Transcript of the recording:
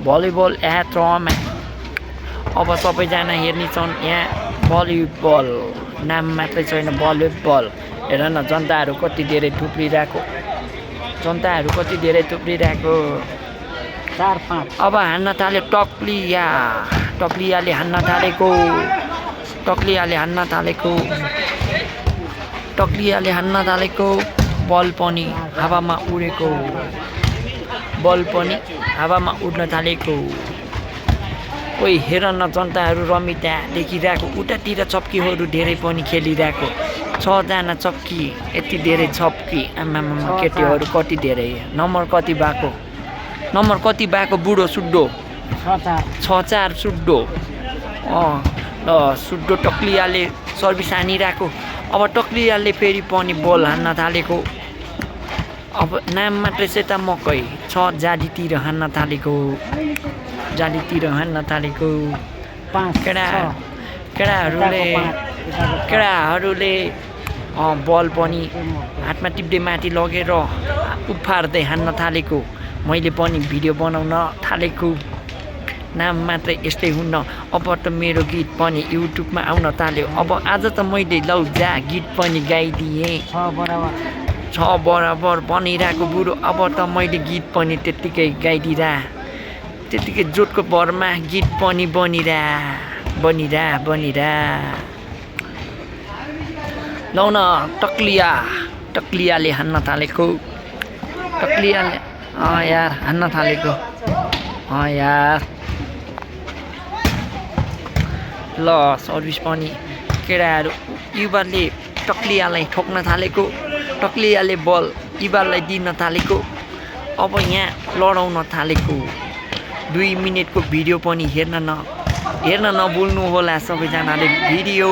volleyball एथमा अब सबैजना हेर्नेछन् यहाँ भलिबल नाम मात्रै छैन भलिबल हेर न जनताहरू कति धेरै थुप्रिरहेको अब हान्न थाल्यो टक्लियाले हान्न थालेको बल पनि हावामा उड्न थालेको ओइ हेर न जनताहरू रमिता देखिरहेको उतातिर चप्कीहरू धेरै पनि खेलिरहेको 6 जना चप्की यति धेरै चप्की आमामा केटीहरू कति धेरै नम्बर कति भएको बुढो सुड्डो 6-4 सुड्डो ल सुड्डो टक्लियाले सर्भिस हानिरहेको अब टक्लियाले फेरि पनि बल हान्न थालेको अब नाम मात्रै सेता मकै छ जालीतिर हान्न थालेको केडाहरूले बल पनि हातमा टिप्दै माथि लगेर उफार्दै हान्न थालेको मैले पनि भिडियो बनाउन थालेको नाम मात्रै यस्तै हुन्न अब त मेरो गीत पनि युट्युबमा आउन थाल्यो अब आज त मैले लौ जा गीत पनि गाइदिएँ 6 बराबर बनिरहेको बुढो अब त मैले गीत पनि त्यत्तिकै गाइदिँदा त्यत्तिकै जोडको भरमा गीत पनि बनिरा लौ न टक्लियाले हान्न थालेको हान्न थालेको यार ल सर्भिस पनि केडाहरू युवाले टक्लियालाई ठोक्न थालेको टक्लियाले बल युवालाई दिन थालेको अब यहाँ लडाउन थालेको 2 मिनेटको भिडियो पनि हेर्न नभुल्नु होला सबैजनाले भिडियो